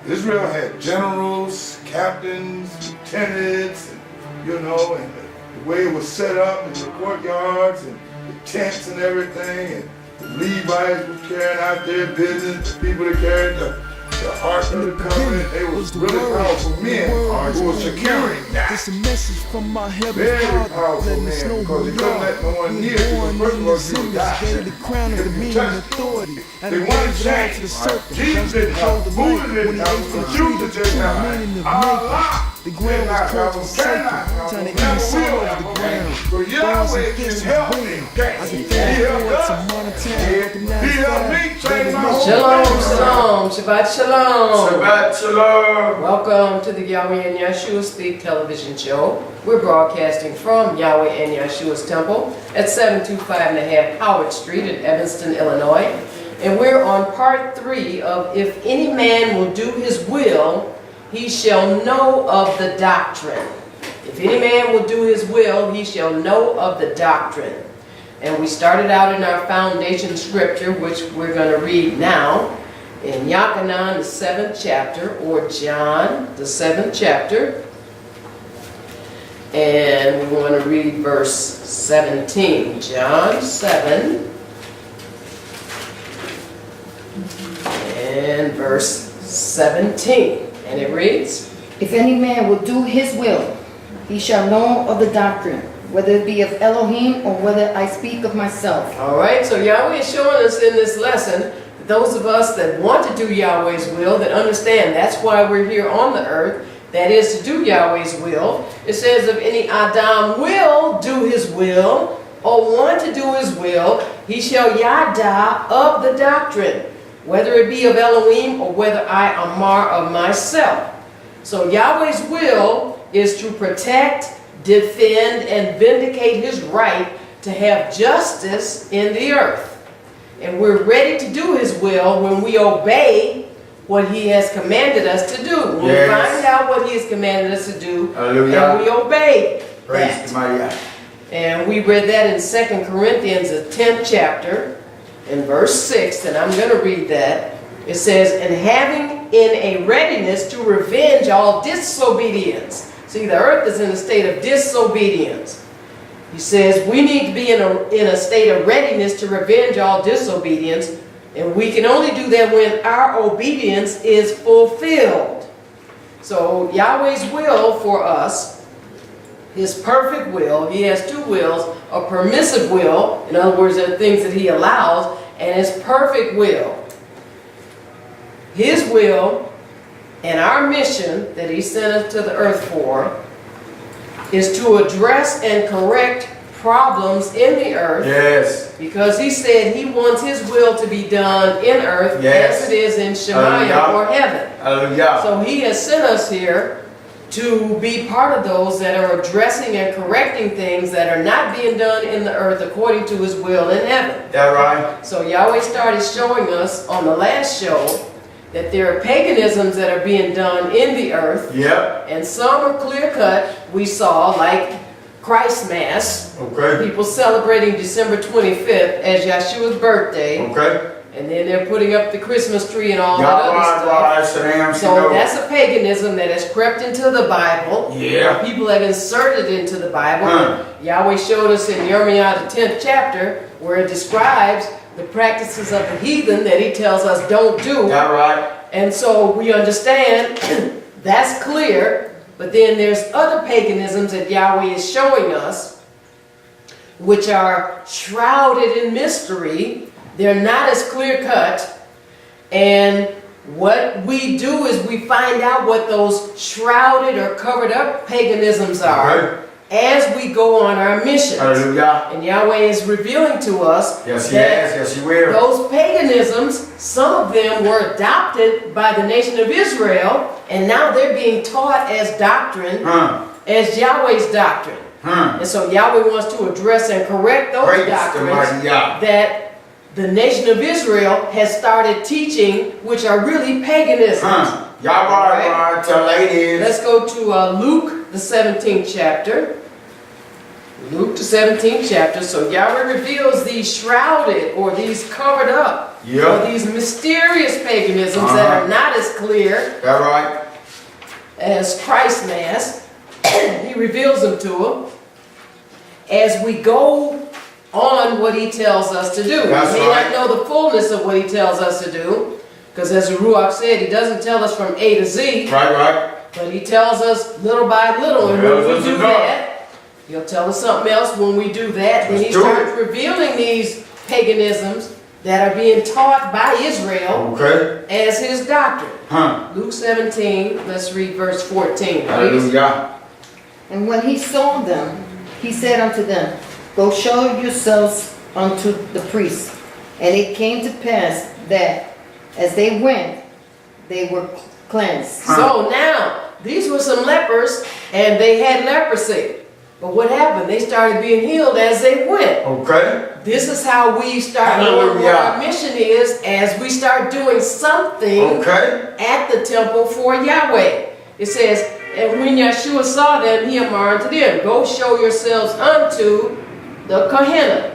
Israel had generals, captains, lieutenants, and, and the way it was set up in the courtyards and the tents and everything, and the Levites were carrying out their business, the people that carried the Ark of the Covenant, they was really powerful men who were securing that. It's a message from my heavenly Very Father, powerful letting men, us know because who they we couldn't are. let no one near. First of all, you would die. Gave the crown of If you dominion touch and authority, and they the wanted words out to the change. serpent. Jesus didn't have, Buddha didn't have, the Jews didn't have, Allah. The ground was closed for sacred, trying to eat us all over the ground. So Yahweh can help me. I can feel forward some monetary recognized value. Shalom, shalom, Shabbat shalom. Shabbat shalom. Welcome to the Yahweh and Yahshua Speak television show. We're broadcasting from Yahweh and Yahshua's temple at 725.5 Howard Street in Evanston, Illinois. And we're on part 3 of If Any Man Will Do His Will, He Shall Know of the Doctrine. If any man will do his will, he shall know of the doctrine. And we started out in our foundation scripture, which we're going to read now, in Yochanan, the 7th chapter, or John, the 7th chapter. And we want to read verse 17. John 7 and verse 17. And it reads, If any man will do his will, he shall know of the doctrine, whether it be of Elohim or whether I speak of myself. all right, so Yahweh is showing us in this lesson, that those of us that want to do Yahweh's will, that understand that's why we're here on the earth, that is to do Yahweh's will. It says if any Adam will do his will, or want to do his will, he shall yada of the doctrine, whether it be of Elohim or whether I amar of myself. So Yahweh's will is to protect, defend, and vindicate his right to have justice in the earth. And we're ready to do his will when we obey what he has commanded us to do. When we find out what he has commanded us to do, Hallelujah. and we obey Praise that. the mighty God. And we read that in 2 Corinthians, the 10th chapter, in verse 6, and I'm going to read that. It says, and having in a readiness to revenge all disobedience. See, the earth is in a state of disobedience. He says we need to be in a state of readiness to revenge all disobedience, and we can only do that when our obedience is fulfilled. So Yahweh's will for us, his perfect will, he has two wills, a permissive will, in other words, there are things that he allows, and his perfect will. His will and our mission that he sent us to the earth for is to address and correct problems in the earth. Yes. Because he said he wants his will to be done in earth as it is in Shemaiah or heaven. Hallelujah. So he has sent us here to be part of those that are addressing and correcting things that are not being done in the earth according to his will in heaven. That right? So Yahweh started showing us on the last show that there are paganisms that are being done in the earth. Yep. And some are clear cut. We saw like Christ Mass. Okay. People celebrating December 25th as Yahshua's birthday. Okay. And then they're putting up the Christmas tree and all that other stuff. So that's a paganism that has crept into the Bible. Yeah. People have inserted into the Bible. Yahweh showed us in Yirmiah the 10th chapter where it describes the practices of the heathen that he tells us don't do. That right? And so we understand that's clear. But then there's other paganisms that Yahweh is showing us which are shrouded in mystery. They're not as clear cut, and what we do is we find out what those shrouded or covered up paganisms are as we go on our missions. Hallelujah. And Yahweh is revealing to us yes, he has. Yes, he will. Those paganisms, some of them were adopted by the nation of Israel, and now they're being taught as doctrine, as Yahweh's doctrine. And so Yahweh wants to address and correct those doctrines that the nation of Israel has started teaching, which are really paganisms. Y'all tell ladies. Let's go to Luke, the 17th chapter. Luke the 17th chapter. So Yahweh reveals these shrouded or these covered up or these mysterious paganisms that are not as clear as Christ Mass. He reveals them to them as we go on what he tells us to do. We may not know the fullness of what he tells us to do, because as the Ruach said, he doesn't tell us from A to Z. But he tells us little by little, and when we do that, he'll tell us something else when we do that. Then he starts revealing these paganisms that are being taught by Israel as his doctrine. Luke 17, let's read verse 14, please. Hallelujah. And when he saw them, he said unto them, Go show yourselves unto the priests. And it came to pass that as they went, they were cleansed. So now, these were some lepers, and they had leprosy. But what happened? They started being healed as they went. This is how we start knowing what our mission is as we start doing something at the temple for Yahweh. It says, and when Yahshua saw them, he amarred unto them, Go show yourselves unto the Kohenah.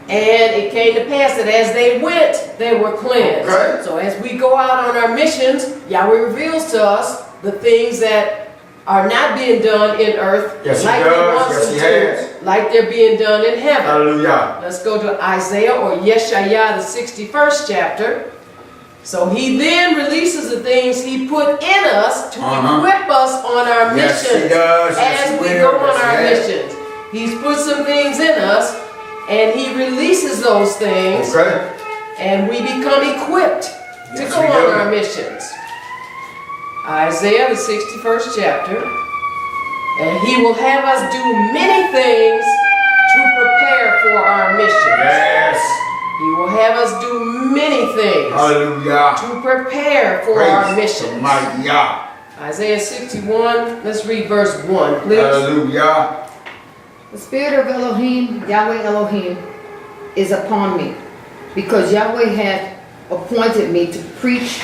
And it came to pass that as they went, they were cleansed. So as we go out on our missions, Yahweh reveals to us the things that are not being done in earth like he wants them to, like they're being done in heaven. Hallelujah. Let's go to Isaiah or Yeshayah, the 61st chapter. So he then releases the things he put in us to equip us on our missions as we go on our missions. He's put some things in us, and he releases those things, and we become equipped to go on our missions. Isaiah, the 61st chapter, and he will have us do many things to prepare for our missions. He will have us do many things to prepare for our missions. Isaiah 61, let's read verse 1, please. Hallelujah. The spirit of Elohim, Yahweh Elohim, is upon me, because Yahweh hath appointed me to preach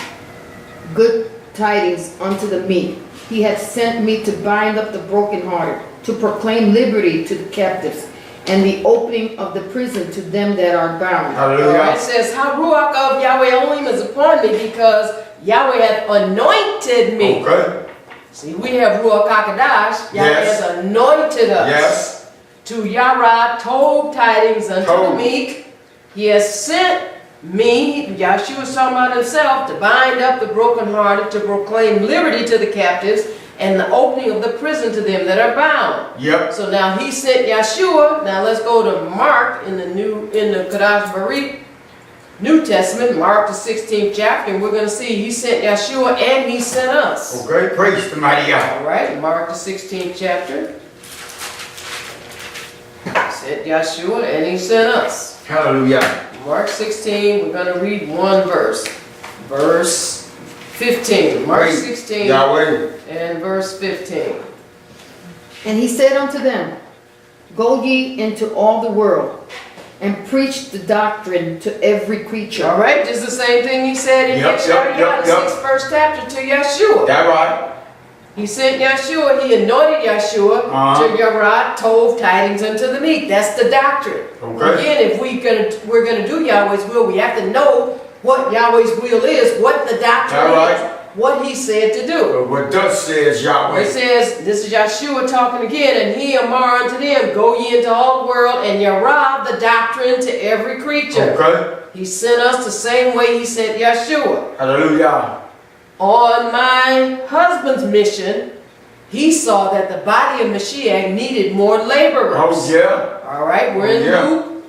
good tidings unto the meek. He hath sent me to bind up the brokenhearted, to proclaim liberty to the captives, and the opening of the prison to them that are bound. Hallelujah. It says, How Ruach of Yahweh Elohim is upon me, because Yahweh hath anointed me. See, we have Ruach HaKodesh. Yahweh has anointed us to Yarad, told tidings unto the meek. He has sent me, Yahshua is talking about himself, to bind up the brokenhearted, to proclaim liberty to the captives, and the opening of the prison to them that are bound. So now he sent Yahshua. Now let's go to Mark in the Kodesh Barit, New Testament, Mark the 16th chapter, and we're going to see he sent Yahshua and he sent us. Praise the mighty God. All right, Mark the 16th chapter. Sent Yahshua and he sent us. Hallelujah. Mark 16, we're going to read one verse. Verse 15. Mark 16 and verse 15. And he said unto them, Go ye into all the world, and preach the doctrine to every creature. All right, this is the same thing he said in Yeshua, the 6th chapter to Yahshua. He sent Yahshua, he anointed Yahshua to Yarad, told tidings unto the meek. That's the doctrine. Again, if we're gonna do Yahweh's will, we have to know what Yahweh's will is, what the doctrine is, what he said to do. What thus says Yahweh? It says, this is Yahshua talking again, and he amar unto them, Go ye into all the world, and Yarad the doctrine to every creature. He sent us the same way he sent Yahshua. Hallelujah. On my husband's mission, he saw that the body of Mashiach needed more laborers. All right, we're in Luke.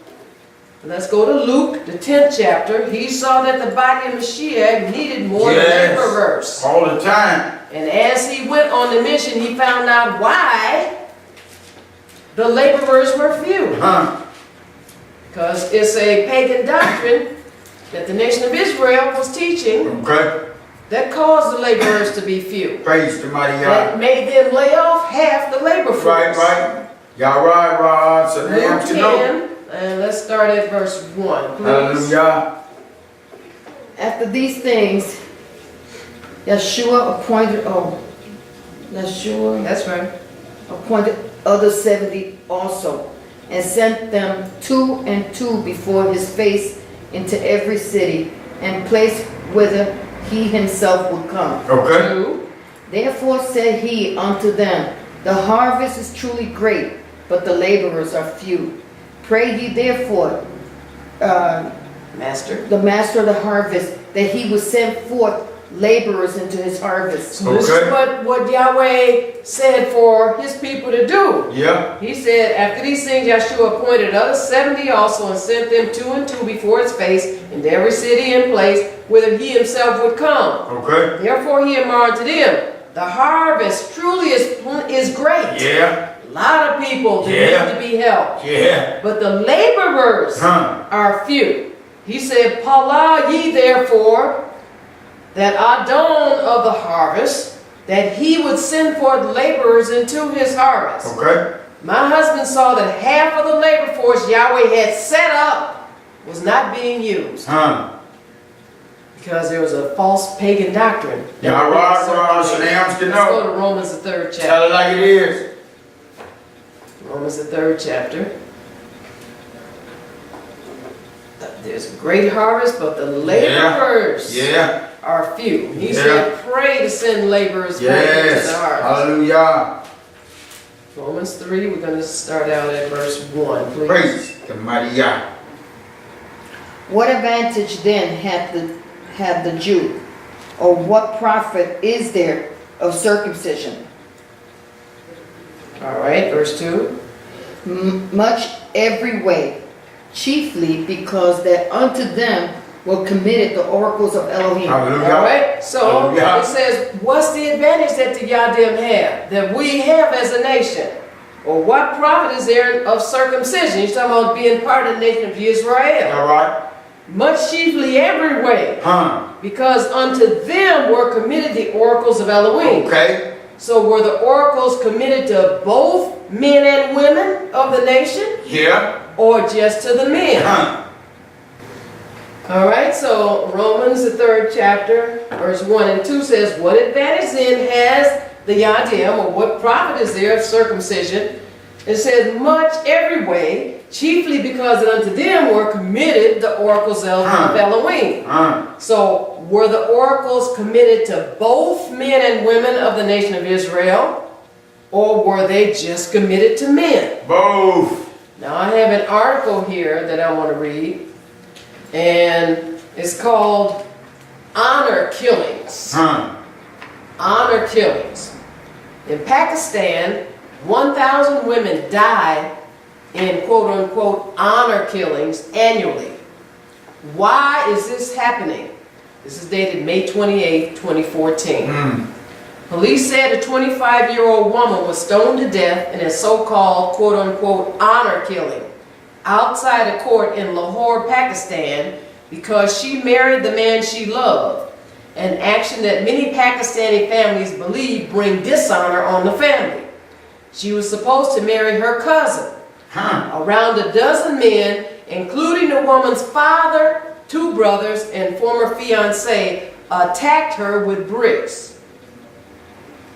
Let's go to Luke, the 10th chapter. He saw that the body of Mashiach needed more laborers. All the time. And as he went on the mission, he found out why the laborers were few. Because it's a pagan doctrine that the nation of Israel was teaching. That caused the laborers to be few. Praise the mighty God. That made them lay off half the labor force. Yahweh, so they have to know. And let's start at verse 1, please. Hallelujah. After these things, Yahshua appointed, That's right. appointed other 70 also, and sent them 2 and 2 before his face into every city, and place whither he himself would come. Okay. 2. Therefore said he unto them, the harvest is truly great, but the laborers are few. Pray ye therefore, Master. the master of the harvest, that he would send forth laborers into his harvest. So this is what Yahweh said for his people to do. Yeah. He said, after these things, Yahshua appointed other 70 also, and sent them 2 and 2 before his face, into every city and place, whither he himself would come. Okay. Therefore he remarked to them, the harvest truly is great. Yeah. A lot of people that Yeah. need to be helped. Yeah. But the laborers are few. He said, Pala ye therefore, that Adon of the harvest, that he would send forth laborers into his harvest. Okay. My husband saw that half of the labor force Yahweh had set up was not being used. Because there was a false pagan doctrine. Yeah, right. So Let's go to Romans the 3rd chapter. Tell it like it is. Romans the 3rd chapter. There's a great harvest, but the laborers are few. He said, pray to send laborers into the harvest. Hallelujah. Romans 3, we're going to start out at verse 1, please. Praise the mighty Yah. What advantage then hath the Jew, or what profit is there of circumcision? All right, verse 2. Much every way, chiefly because that unto them were committed the oracles of Elohim. Hallelujah. All right, so Hallelujah. it says, what's the advantage that the Yadim have, that we have as a nation? Or what profit is there of circumcision? He's talking about being part of the nation of Israel. All right. Much chiefly every way, because unto them were committed the oracles of Elohim. Okay. So were the oracles committed to both men and women of the nation? Yeah. Or just to the men? All right, so Romans the 3rd chapter, verse 1 and 2 says, what advantage then has the Yadim, or what profit is there of circumcision? It says, much every way, chiefly because unto them were committed the oracles of Elohim. So were the oracles committed to both men and women of the nation of Israel, or were they just committed to men? Both. Now I have an article here that I want to read, and it's called Honor Killings. Honor Killings. In Pakistan, 1,000 women die in quote-unquote honor killings annually. Why is this happening? This is dated May 28, 2014. Police said a 25-year-old woman was stoned to death in a so-called quote-unquote honor killing outside a court in Lahore, Pakistan, because she married the man she loved, an action that many Pakistani families believe bring dishonor on the family. She was supposed to marry her cousin. Around a dozen men, including the woman's father, 2 brothers, and former fiancé, attacked her with bricks.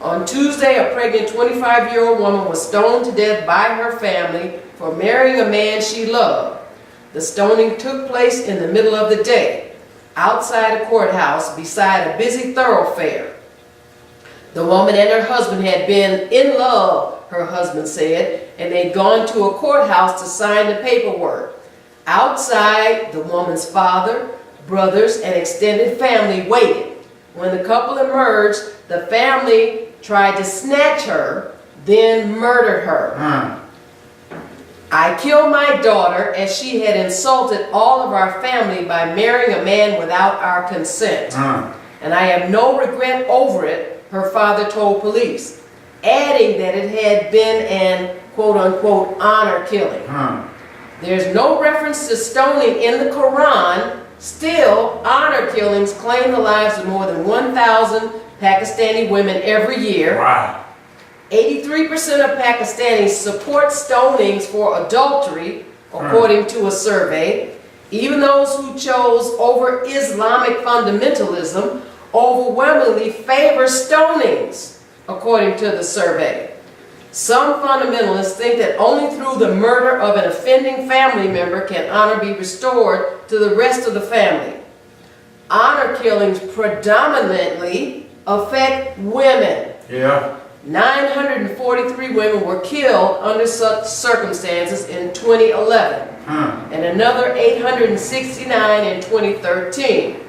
On Tuesday, a pregnant 25-year-old woman was stoned to death by her family for marrying a man she loved. The stoning took place in the middle of the day, outside a courthouse beside a busy thoroughfare. The woman and her husband had been in love, her husband said, and they'd gone to a courthouse to sign the paperwork. Outside, the woman's father, brothers, and extended family waited. When the couple emerged, the family tried to snatch her, then murdered her. I killed my daughter as she had insulted all of our family by marrying a man without our consent. And I have no regret over it, her father told police, adding that it had been an quote-unquote honor killing. There's no reference to stoning in the Quran. Still, honor killings claim the lives of more than 1,000 Pakistani women every year. Wow. 83% of Pakistanis support stonings for adultery, according to a survey. Even those who chose over Islamic fundamentalism overwhelmingly favor stonings, according to the survey. Some fundamentalists think that only through the murder of an offending family member can honor be restored to the rest of the family. Honor killings predominantly affect women. Yeah. 943 women were killed under such circumstances in 2011, and another 869 in 2013.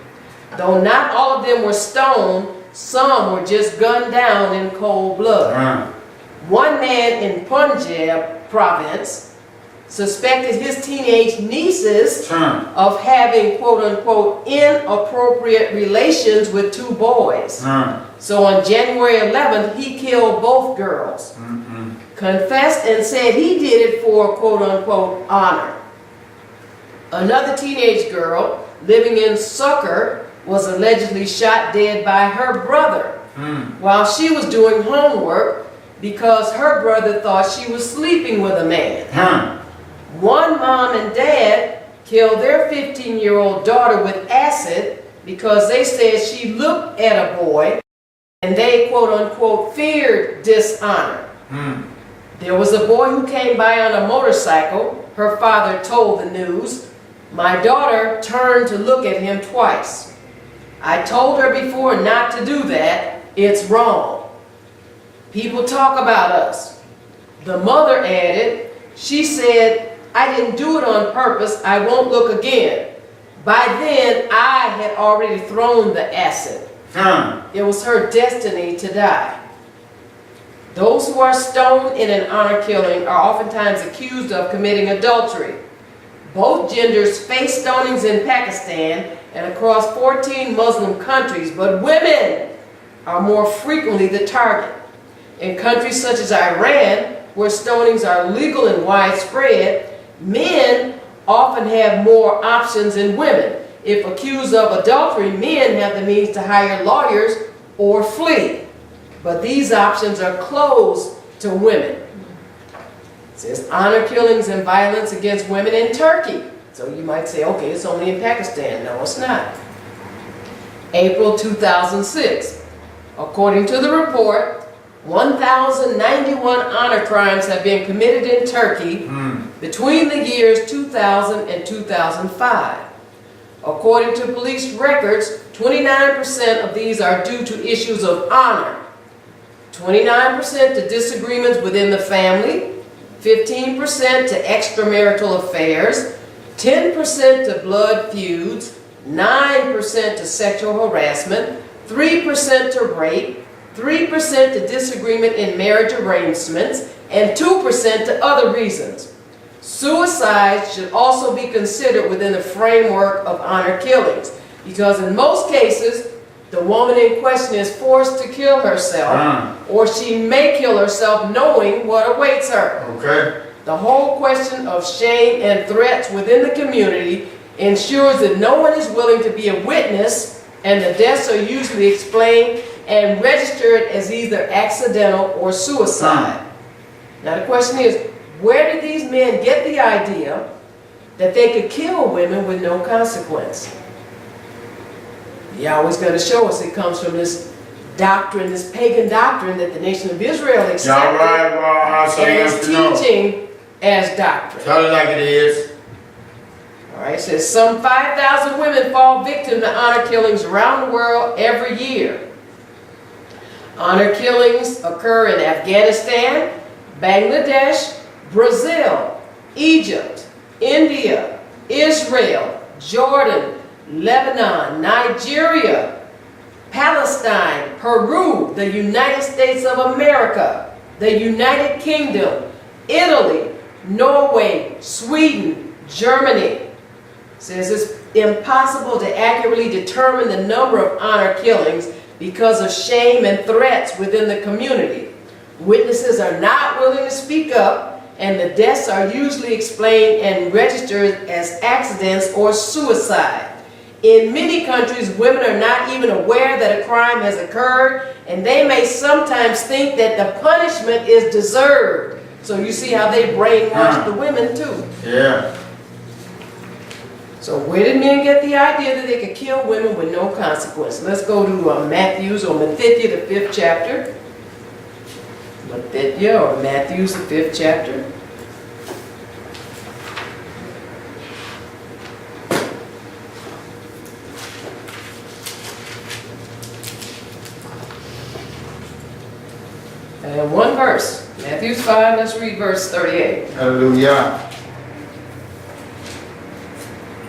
Though not all of them were stoned, some were just gunned down in cold blood. One man in Punjab province suspected his teenage nieces of having quote-unquote inappropriate relations with two boys. So on January 11th, he killed both girls. Confessed and said he did it for quote-unquote honor. Another teenage girl living in Sucker was allegedly shot dead by her brother while she was doing homework because her brother thought she was sleeping with a man. One mom and dad killed their 15-year-old daughter with acid because they said she looked at a boy and they quote-unquote feared dishonor. There was a boy who came by on a motorcycle. Her father told the news, "My daughter turned to look at him twice. I told her before not to do that. It's wrong. People talk about us." The mother added, she said, "I didn't do it on purpose. I won't look again." By then, I had already thrown the acid. It was her destiny to die. Those who are stoned in an honor killing are oftentimes accused of committing adultery. Both genders face stonings in Pakistan and across 14 Muslim countries, but women are more frequently the target. In countries such as Iran, where stonings are legal and widespread, men often have more options than women. If accused of adultery, men have the means to hire lawyers or flee. But these options are closed to women. It says honor killings and violence against women in Turkey. So you might say, okay, it's only in Pakistan. No, it's not. April 2006. According to the report, 1,091 honor crimes have been committed in Turkey between the years 2000 and 2005. According to police records, 29% of these are due to issues of honor, 29% to disagreements within the family, 15% to extramarital affairs, 10% to blood feuds, 9% to sexual harassment, 3% to rape, 3% to disagreement in marriage arrangements, and 2% to other reasons. Suicide should also be considered within the framework of honor killings, because in most cases, the woman in question is forced to kill herself, or she may kill herself knowing what awaits her. Okay. The whole question of shame and threats within the community ensures that no one is willing to be a witness, and the deaths are usually explained and registered as either accidental or suicide. Now the question is, where did these men get the idea that they could kill women with no consequence? Yahweh's going to show us it comes from this doctrine, this pagan doctrine that the nation of Israel accepted and is teaching as doctrine. Tell it like it is. All right, it says some 5,000 women fall victim to honor killings around the world every year. Honor killings occur in Afghanistan, Bangladesh, Brazil, Egypt, India, Israel, Jordan, Lebanon, Nigeria, Palestine, Peru, the United States of America, the United Kingdom, Italy, Norway, Sweden, Germany. It says it's impossible to accurately determine the number of honor killings because of shame and threats within the community. Witnesses are not willing to speak up, and the deaths are usually explained and registered as accidents or suicide. In many countries, women are not even aware that a crime has occurred, and they may sometimes think that the punishment is deserved. So you see how they brainwash the women too. Yeah. So where did men get the idea that they could kill women with no consequence? Let's go to Matthew's, or Matthew, the 5th chapter. Look at you, Matthew's the 5th chapter. And one verse, Matthew's 5, let's read verse 38. Hallelujah.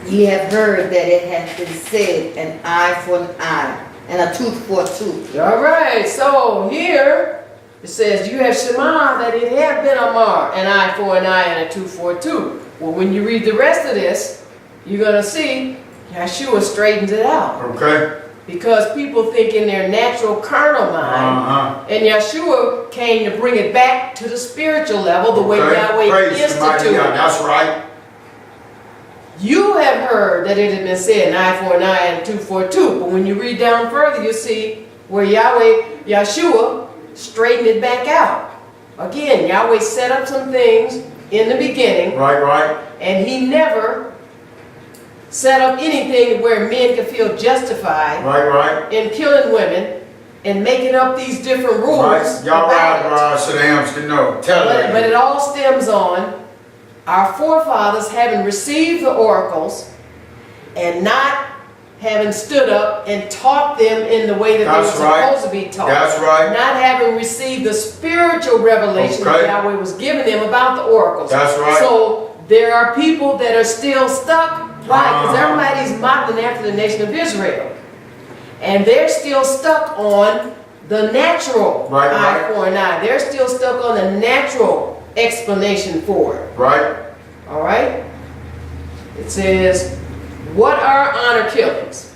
Ye have heard that it hath been said, an eye for an eye, and a tooth for a tooth. All right, so here it says, you have Shema that it have been amar, an eye for an eye and a tooth for a tooth. Well, when you read the rest of this, you're going to see Yahshua straightens it out. Okay. Because people think in their natural carnal mind, and Yahshua came to bring it back to the spiritual level, the way Yahweh Praise instituted. That's right. You have heard that it had been said, an eye for an eye and a tooth for a tooth. But when you read down further, you see where Yahshua straightened it back out. Again, Yahweh set up some things in the beginning. Right. And he never set up anything where men could feel justified in killing women and making up these different rules. Right. Y'all right, but it all stems on our forefathers having received the oracles and not having stood up and taught them in the way that they were supposed to be taught. That's right. Not having received the spiritual revelation that Yahweh was giving them about the oracles. That's right. So there are people that are still stuck. Why? Because everybody's modeling after the nation of Israel. And they're still stuck on the natural eye for an eye. They're still stuck on the natural explanation for it. Right. All right? It says, what are honor killings?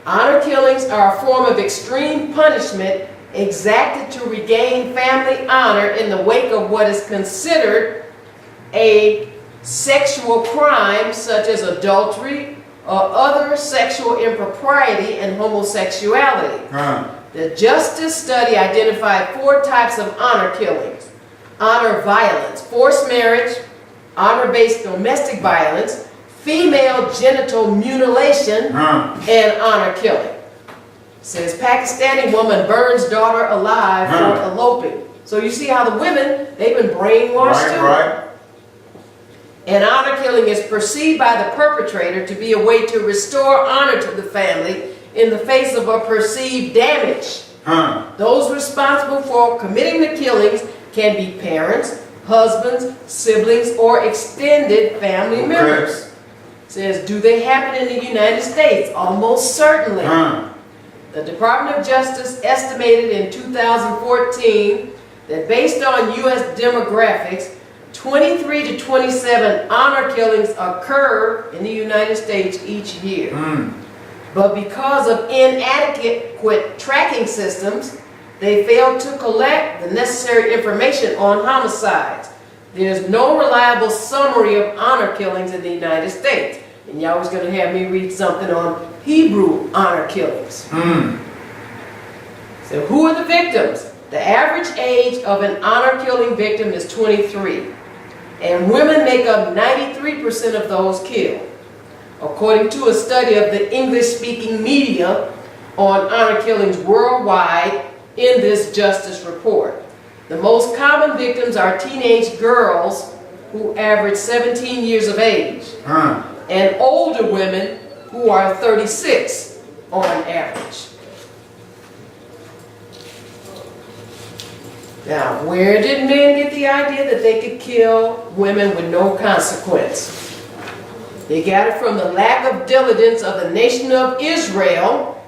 Honor killings are a form of extreme punishment exacted to regain family honor in the wake of what is considered a sexual crime such as adultery or other sexual impropriety and homosexuality. The Justice Study identified 4 types of honor killings: honor violence, forced marriage, honor-based domestic violence, female genital mutilation, and honor killing. It says Pakistani woman burns daughter alive for eloping. So you see how the women, they've been brainwashed too. Right. And honor killing is perceived by the perpetrator to be a way to restore honor to the family in the face of a perceived damage. Those responsible for committing the killings can be parents, husbands, siblings, or extended family members. It says, do they happen in the United States? Almost certainly. The Department of Justice estimated in 2014 that based on U.S. demographics, 23 to 27 honor killings occur in the United States each year. But because of inadequate tracking systems, they failed to collect the necessary information on homicides. There's no reliable summary of honor killings in the United States. And y'all was going to have me read something on Hebrew honor killings. So who are the victims? The average age of an honor killing victim is 23. And women make up 93% of those killed, according to a study of the English-speaking media on honor killings worldwide in this justice report. The most common victims are teenage girls who average 17 years of age, and older women who are 36 on average. Now, where did men get the idea that they could kill women with no consequence? They got it from the lack of diligence of the nation of Israel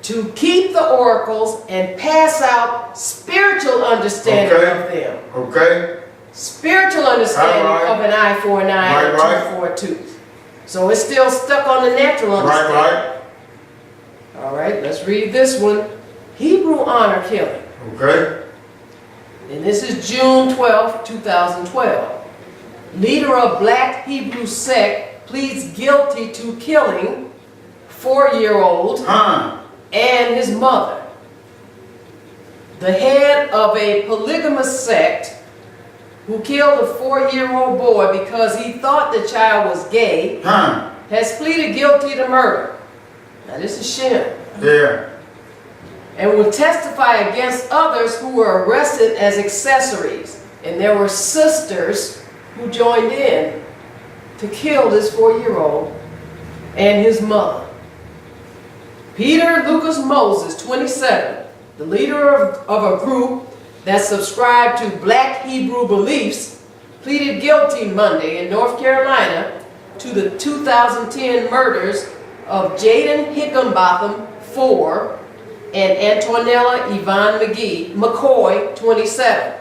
to keep the oracles and pass out spiritual understanding of them. Spiritual understanding of an eye for an eye and a tooth for a tooth. So it's still stuck on the natural understanding. All right, let's read this one. Hebrew honor killing. And this is June 12, 2012. Leader of Black Hebrew sect pleads guilty to killing 4-year-old and his mother. The head of a polygamous sect who killed a 4-year-old boy because he thought the child was gay has pleaded guilty to murder. Now this is Shem. and would testify against others who were arrested as accessories. And there were sisters who joined in to kill this 4-year-old and his mother. Peter Lucas Moses, 27, the leader of a group that subscribed to Black Hebrew beliefs, pleaded guilty Monday in North Carolina to the 2010 murders of Jaden Higginbotham, 4, and Antonella Yvonne McCoy, 27.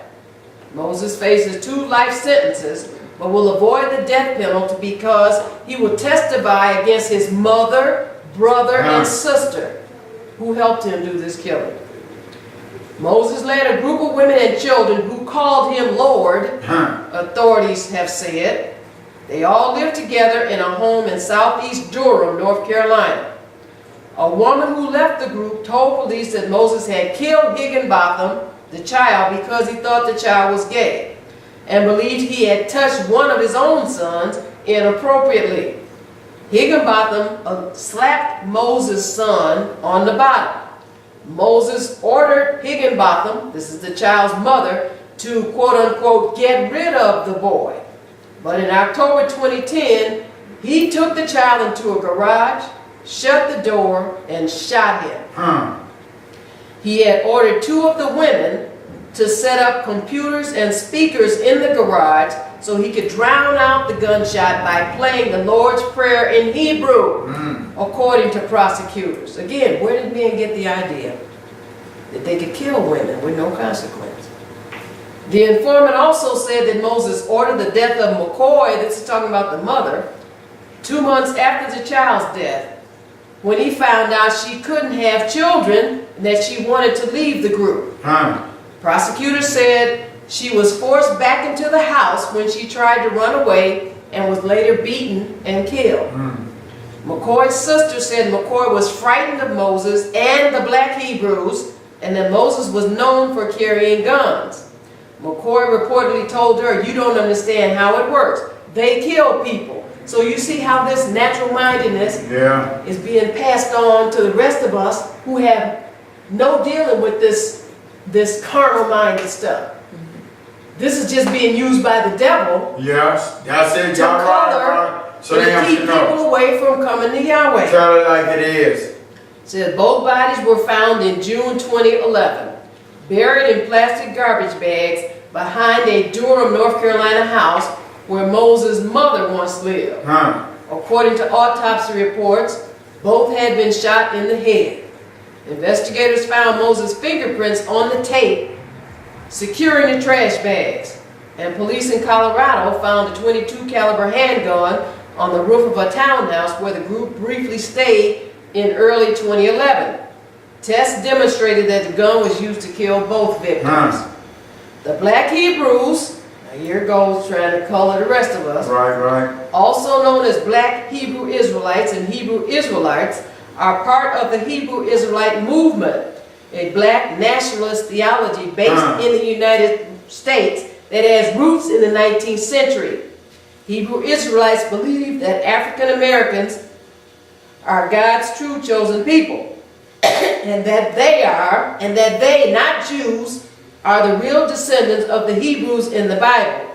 Moses faces 2 life sentences, but will avoid the death penalty because he will testify against his mother, brother, and sister who helped him do this killing. Moses led a group of women and children who called him Lord, authorities have said. They all lived together in a home in southeast Durham, North Carolina. A woman who left the group told police that Moses had killed Higginbotham, the child, because he thought the child was gay and believed he had touched one of his own sons inappropriately. Higginbotham slapped Moses' son on the bottom. Moses ordered Higginbotham, this is the child's mother, to quote-unquote get rid of the boy. But in October 2010, he took the child into a garage, shut the door, and shot him. He had ordered 2 of the women to set up computers and speakers in the garage so he could drown out the gunshot by playing the Lord's Prayer in Hebrew, according to prosecutors. Again, where did men get the idea that they could kill women with no consequence? The informant also said that Moses ordered the death of McCoy, this is talking about the mother, 2 months after the child's death, when he found out she couldn't have children and that she wanted to leave the group. Prosecutors said she was forced back into the house when she tried to run away and was later beaten and killed. McCoy's sister said McCoy was frightened of Moses and the Black Hebrews and that Moses was known for carrying guns. McCoy reportedly told her, "You don't understand how it works. They kill people." So you see how this natural mindedness is being passed on to the rest of us who have no dealing with this carnal minded stuff. This is just being used by the devil Yes, that's it. to Y'all color right. So they and have keep to know. people away from coming to Yahweh. Tell it like it is. Said both bodies were found in June 2011, buried in plastic garbage bags behind a Durham, North Carolina house where Moses' mother once lived. According to autopsy reports, both had been shot in the head. Investigators found Moses' fingerprints on the tape securing the trash bags, and police in Colorado found a .22 caliber handgun on the roof of a townhouse where the group briefly stayed in early 2011. Tests demonstrated that the gun was used to kill both victims. The Black Hebrews, now here goes trying to color the rest of us, Right. also known as Black Hebrew Israelites and Hebrew Israelites, are part of the Hebrew Israelite movement, a black nationalist theology based in the United States that has roots in the 19th century. Hebrew Israelites believe that African Americans are God's true chosen people, and that they, not Jews, are the real descendants of the Hebrews in the Bible.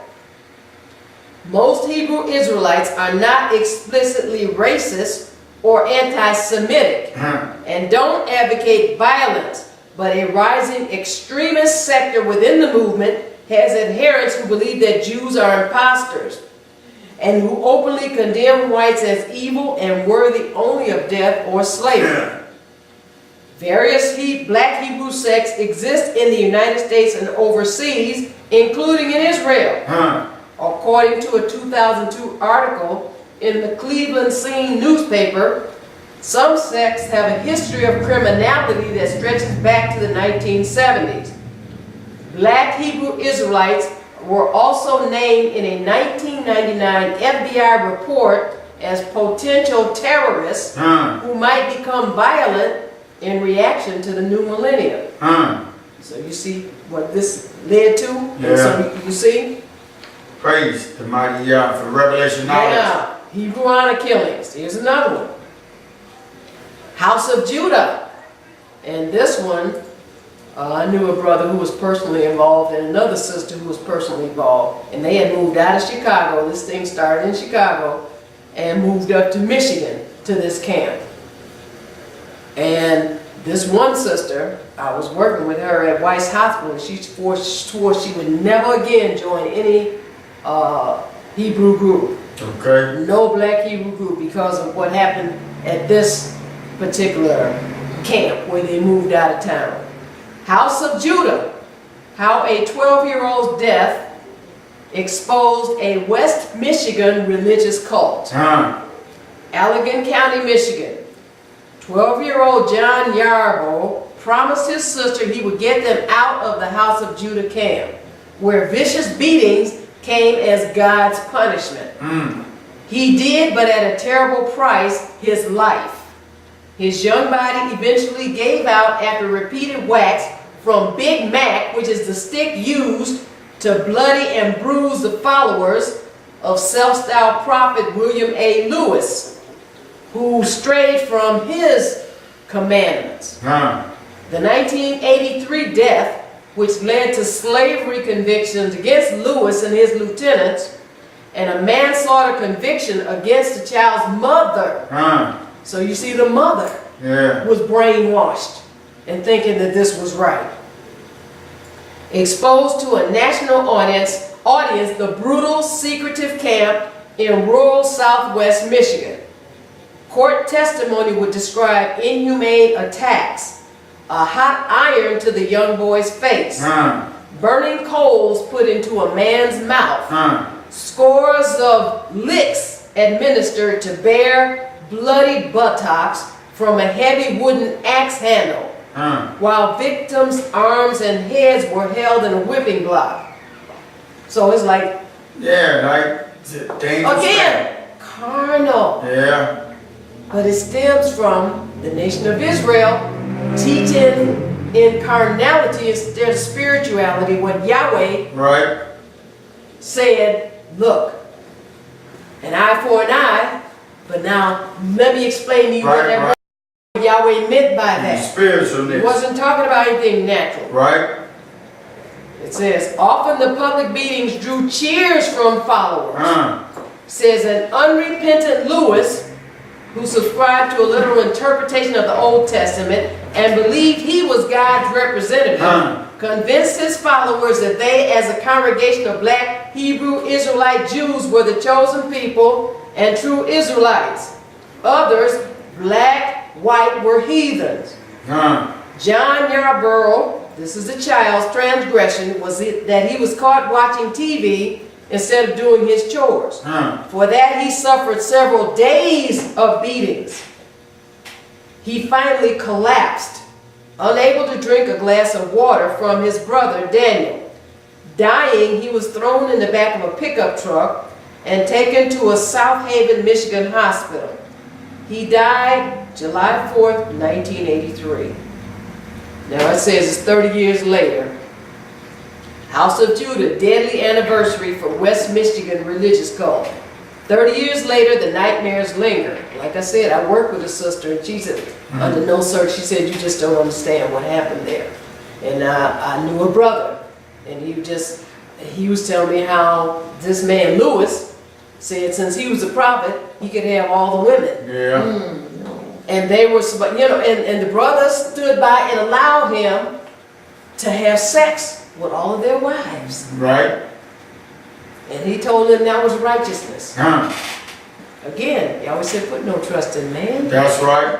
Most Hebrew Israelites are not explicitly racist or anti-Semitic and don't advocate violence, but a rising extremist sector within the movement has adherents who believe that Jews are imposters and who openly condemn whites as evil and worthy only of death or slavery. Various Black Hebrew sects exist in the United States and overseas, including in Israel. According to a 2002 article in the Cleveland Scene newspaper, some sects have a history of criminality that stretches back to the 1970s. Black Hebrew Israelites were also named in a 1999 FBI report as potential terrorists who might become violent in reaction to the new millennium. So you see what this led to? Yeah. So you see? Praise the mighty Yah for revelation knowledge. Yeah. Hebrew honor killings. Here's another one. House of Judah And this one, I knew a brother who was personally involved and another sister who was personally involved. And they had moved out of Chicago. This thing started in Chicago and moved up to Michigan to this camp. And this one sister, I was working with her at Weiss Hospital, and she swore she would never again join any Hebrew group. Okay. No black Hebrew group, because of what happened at this particular camp where they moved out of town. House of Judah, how a 12-year-old's death exposed a West Michigan religious cult. Allegan County, Michigan. 12-year-old John Yarbo promised his sister he would get them out of the House of Judah camp, where vicious beatings came as God's punishment. He did, but at a terrible price, his life. His young body eventually gave out after repeated whacks from Big Mac, which is the stick used to bloody and bruise the followers of self-styled prophet William A. Lewis, who strayed from his commandments. The 1983 death, which led to slavery convictions against Lewis and his lieutenants, and a manslaughter conviction against the child's mother. So you see, the mother was brainwashed and thinking that this was right. Exposed to a national audience, the brutal, secretive camp in rural southwest Michigan. Court testimony would describe inhumane attacks, a hot iron to the young boy's face, burning coals put into a man's mouth, scores of licks administered to bare, bloody buttocks from a heavy wooden axe handle, while victims' arms and heads were held in a whipping block. So it's like, dangerous. Again, carnal. Yeah. But it stems from the nation of Israel teaching in carnality instead of spirituality, what Yahweh said, look, an eye for an eye, but now let me explain to you what that Yahweh meant by that. Spiritualness. He wasn't talking about anything natural. It says, often the public beatings drew cheers from followers. Says an unrepentant Lewis, who subscribed to a literal interpretation of the Old Testament and believed he was God's representative, convinced his followers that they, as a congregation of black Hebrew Israelite Jews, were the chosen people and true Israelites. Others, black, white, were heathens. John Yarborough, this is a child's transgression, was that he was caught watching TV instead of doing his chores. For that he suffered several days of beatings. He finally collapsed, unable to drink a glass of water from his brother Daniel. Dying, he was thrown in the back of a pickup truck and taken to a South Haven, Michigan hospital. He died July 4th, 1983. Now it says it's 30 years later. House of Judah, deadly anniversary for West Michigan religious cult. 30 years later, the nightmares linger. Like I said, I worked with a sister, and she said, under no search, she said, you just don't understand what happened there. And I knew a brother, and he was telling me how this man, Lewis, said since he was a prophet, he could have all the women. And they were, and the brother stood by and allowed him to have sex with all of their wives. And he told them that was righteousness. Again, he always said, put no trust in man. That's right.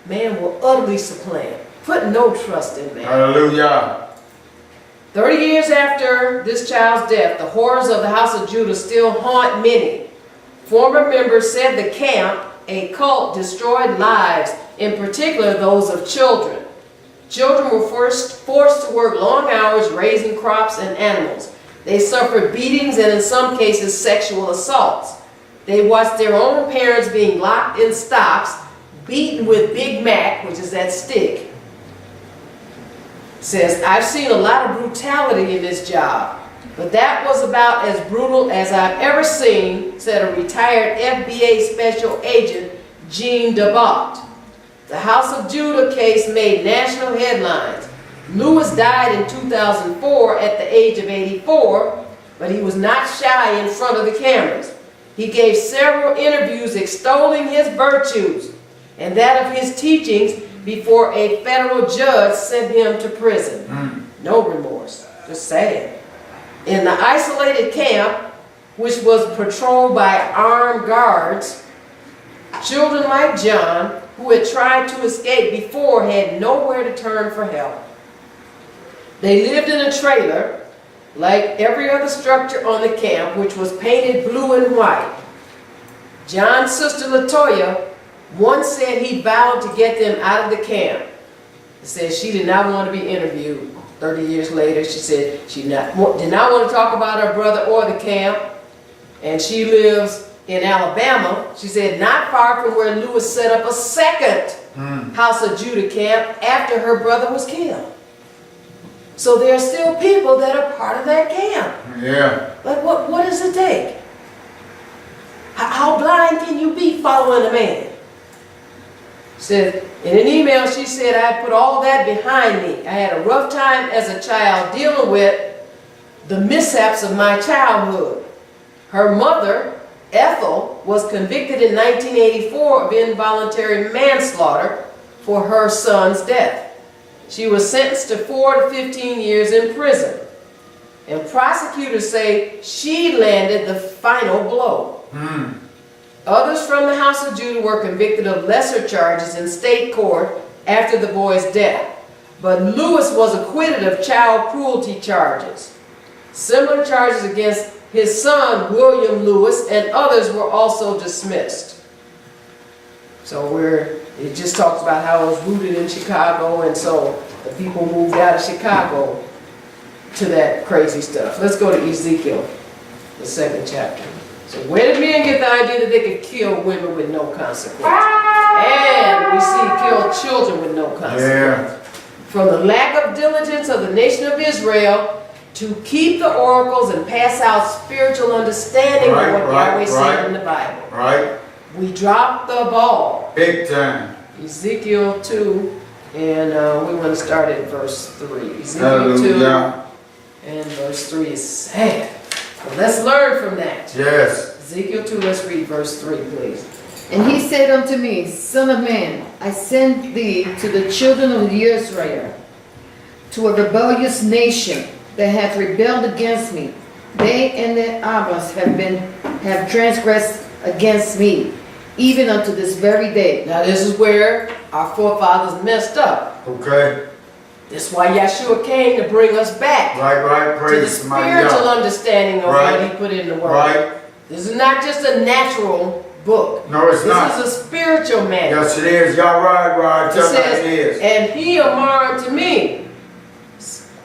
Man will utterly supplant. Put no trust in man. Hallelujah. 30 years after this child's death, the horrors of the House of Judah still haunt many. Former members said the camp, a cult, destroyed lives, in particular those of children. Children were forced to work long hours raising crops and animals. They suffered beatings and in some cases sexual assaults. They watched their own parents being locked in stocks, beaten with Big Mac, which is that stick. Says, I've seen a lot of brutality in this job, but that was about as brutal as I've ever seen, said a retired FBA special agent, Gene DeBott. The House of Judah case made national headlines. Lewis died in 2004 at the age of 84, but he was not shy in front of the cameras. He gave several interviews extolling his virtues and that of his teachings before a federal judge sent him to prison. No remorse, just sad. In the isolated camp, which was patrolled by armed guards, children like John, who had tried to escape before, had nowhere to turn for help. They lived in a trailer, like every other structure on the camp, which was painted blue and white. John's sister Latoya once said he vowed to get them out of the camp. It said she did not want to be interviewed. 30 years later, she said she did not want to talk about her brother or the camp. And she lives in Alabama. She said not far from where Lewis set up a second House of Judah camp after her brother was killed. So there are still people that are part of that camp. Yeah. Like what does it take? How blind can you be following a man? Said in an email, she said, I put all that behind me. I had a rough time as a child dealing with the mishaps of my childhood. Her mother, Ethel, was convicted in 1984 of involuntary manslaughter for her son's death. She was sentenced to 4 to 15 years in prison. And prosecutors say she landed the final blow. Others from the House of Judah were convicted of lesser charges in state court after the boy's death. But Lewis was acquitted of child cruelty charges. Similar charges against his son, William Lewis, and others were also dismissed. So it just talks about how it was rooted in Chicago, and so the people moved out of Chicago to that crazy stuff. Let's go to Ezekiel, the 2nd chapter. So where did men get the idea that they could kill women with no consequence? And we see kill children with no consequence. Yeah. From the lack of diligence of the nation of Israel to keep the oracles and pass out spiritual understanding of what Yahweh said in the Bible. Right. We dropped the ball. Big time. Ezekiel 2, and we want to start at verse 3. Ezekiel Hallelujah. 2 and verse 3 is sad. Well, let's learn from that. Yes. Ezekiel 2, let's read verse 3, please. And he said unto me, Son of man, I send thee to the children of Israel, to a rebellious nation that hath rebelled against me. They and their Abbas have transgressed against me, even unto this very day. Now this is where our forefathers messed up. Okay. That's why Yahshua came, to bring us back Right. to the Praise spiritual understanding of Right. what he put in the word. Right. This is not just a natural book. No, it's not. This is a spiritual manual. Yes, it is. Y'all right. It Tell me says, it is. and he amar unto me,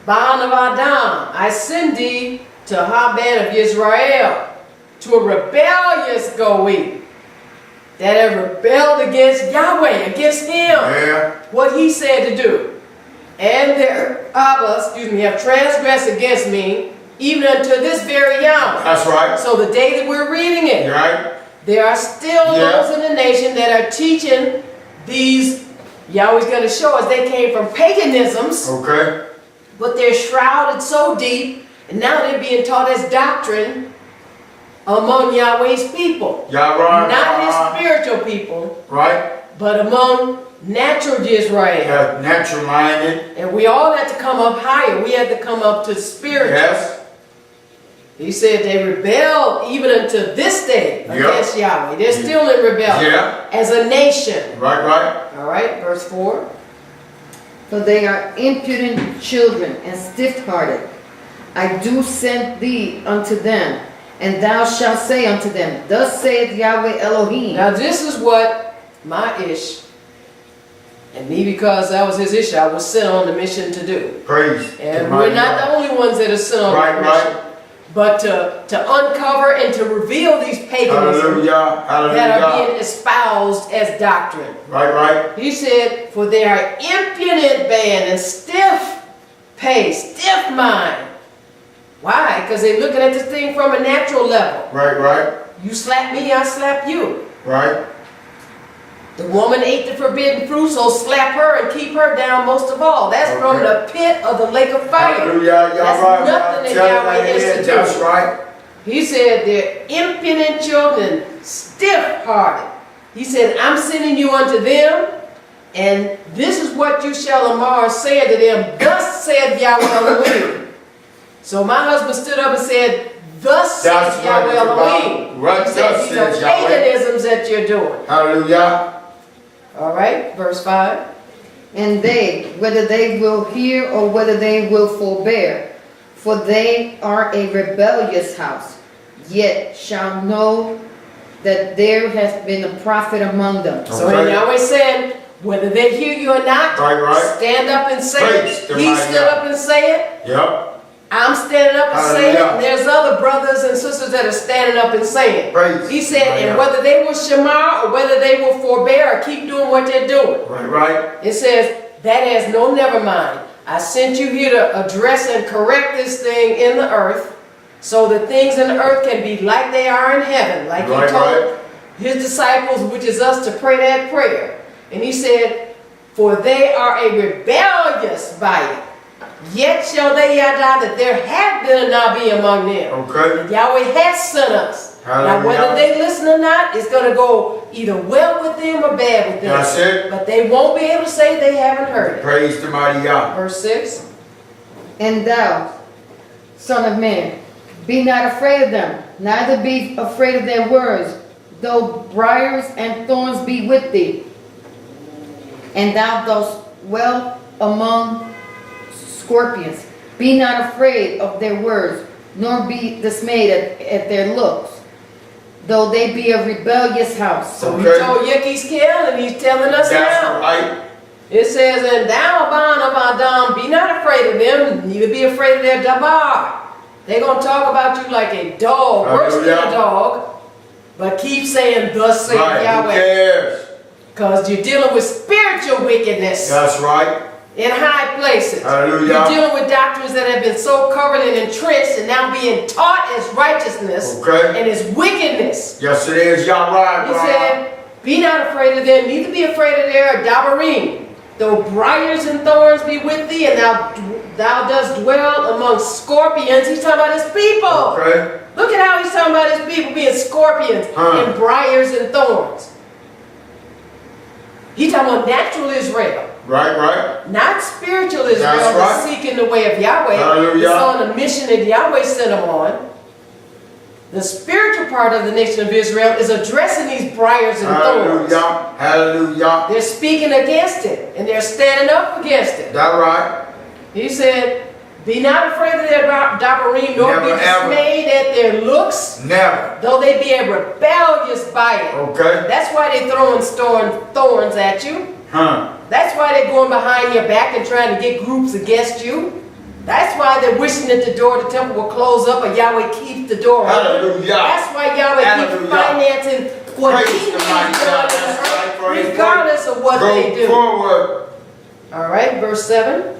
Baal of Adam, I send thee to Haban of Israel, to a rebellious Goe, that have rebelled against Yahweh, against him, Yeah. what he said to do. And their Abbas, have transgressed against me, even unto this very Yowm. That's right. So the day that we're reading it, You right? there are still those in the nation that are teaching these, Yahweh's going to show us, they came from paganisms, Okay. but they're shrouded so deep, and now they're being taught as doctrine among Yahweh's people. Y'all right. Not his spiritual people, Right? but among natural Israel. Yeah, natural minded. And we all had to come up higher. We had to come up to spiritual. Yes. He said they rebelled even unto this day against Yahweh. They're still in rebellion as a nation. Right. All right, verse 4. For they are impudent children and stiff-hearted. I do send thee unto them, and thou shalt say unto them, Thus saith Yahweh Elohim. Now this is what my Ish, and me, because that was his Ishshah, was sent on the mission to do. Praise. And we're not the only ones that are sent on the mission. But to uncover and to reveal these paganisms that are being espoused as doctrine. Right. He said, for they are impudent band and stiff-paced, stiff mind. Why? Because they're looking at this thing from a natural level. Right. You slap me, I slap you. Right. The woman ate the forbidden fruit, so slap her and keep her down most of all. That's from Okay. the pit of the lake of fire. Hallelujah. Y'all That's right. nothing that Tell Yahweh that is to in. do. That's right. He said they're impudent children, stiff-hearted. He said, I'm sending you unto them, and this is what you Shelomah say to them. Thus said Yahweh Elohim. So my husband stood up and said, thus That's says what Yahweh it's about. Elohim. What He said, thus these are says Yahweh. paganisms that you're doing. Hallelujah. All right, verse 5. And they, whether they will hear or whether they will forbear, for they are a rebellious house, yet shall know that there has been a prophet among them. So Okay. Yahweh said, whether they hear you or not, Right. stand up and say Praise it. the He mighty stood God. up and say it. Yep. I'm standing up and saying it. Hallelujah. And there's other brothers and sisters that are standing up and saying it. Praise He said, the and mighty whether they will shema or whether they will forbear or keep doing what they're doing. God. Right. It says, that has no never mind. I sent you here to address and correct this thing in the earth, so that things in the earth can be like they are in heaven. Like Right, he told right. his disciples, which is us, to pray that prayer. And he said, for they are a rebellious body. Yet shall they yada that there have been a Nabi among them. Okay. Yahweh has sent us. Now whether Hallelujah. they listen or not, it's going to go either well with them or bad with them. That's it. But they won't be able to say they haven't heard it. Praise the mighty God. Verse 6. And thou, son of man, be not afraid of them, neither be afraid of their words, though briars and thorns be with thee. And thou dost dwell among scorpions. Be not afraid of their words, nor be dismayed at their looks, though they be a rebellious house. So Okay. he told Yekiskel, and he's telling us That's now. right. It says, and thou, Aban of Adam, be not afraid of them, neither be afraid of their dabar. They're going to talk about you like a dog, worse than a Hallelujah. dog. But keep saying, thus saith Right. Who Yahweh. cares? Because you're dealing with spiritual wickedness That's right. in high places. Hallelujah. You're dealing with doctrines that have been so covered and entrenched and now being taught as righteousness Okay. and as wickedness. Yes, it is. Y'all right, He bro. said, be not afraid of them, neither be afraid of their dabarim. Though briars and thorns be with thee, and thou dost dwell among scorpions. He's talking about his people. Okay. Look at how he's talking about his people being scorpions and briars and thorns. He's talking about natural Israel, Right. not spiritual Israel That's that's right. seeking the way of Yahweh. Hallelujah. It's on a mission that Yahweh sent him on. The spiritual part of the nation of Israel is addressing these briars and thorns. Hallelujah. Hallelujah. They're speaking against it, and they're standing up against it. That right. He said, be not afraid of their dabarim, nor Never, be dismayed at their looks, Never. though they be a rebellious body. Okay. That's why they're throwing thorns at you. Huh. That's why they're going behind your back and trying to get groups against you. That's why they're wishing that the door of the temple will close up, or Yahweh keeps the door open. Hallelujah. That's why Yahweh keeps Hallelujah. financing what Praise he the needs mighty done God. in the That's right, earth, for his regardless of what they Go do. forward. All right, verse 7.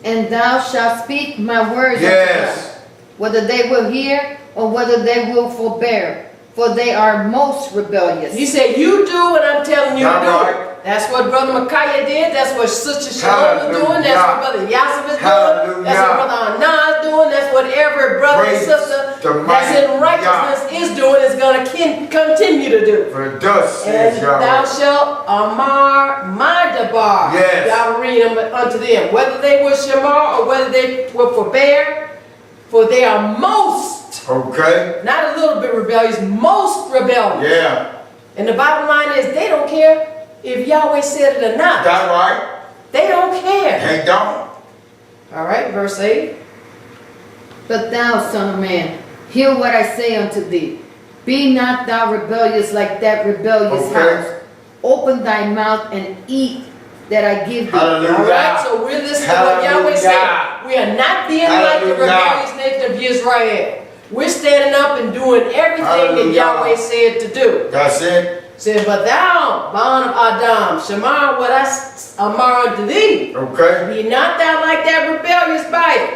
And thou shalt speak my words Yes. unto them, whether they will hear or whether they will forbear, for they are most rebellious. He said, you do what I'm telling you to All do. right. That's what Brother Micaiah did. That's what Sister Shelomah is doing. That's what Brother Yahshua is doing. Hallelujah. That's what Brother Anah is doing. That's what every brother and Praise sister the that's in mighty righteousness is doing, is going to continue to do. For thus And says thou Yahweh. shalt amar my dabar, Yes. dabarim unto them, whether they will shamar or whether they will forbear, for they are most, Okay. not a little bit rebellious, most rebellious. Yeah. And the bottom line is, they don't care if Yahweh said it or not. That right. They don't care. They don't. All right, verse 8. But thou, son of man, hear what I say unto thee. Be not thou rebellious like that rebellious Okay. house. Open thy mouth and eat that I give thee. Hallelujah. All right, so we're listening to what Yahweh said. Hallelujah. We are not being like the Hallelujah. rebellious nation of Israel. We're standing up and doing everything that Hallelujah. Yahweh said to do. That's it. Said, but thou, Ban of Adam, Shema, what I amar unto thee. Okay. Be not thou like that rebellious body.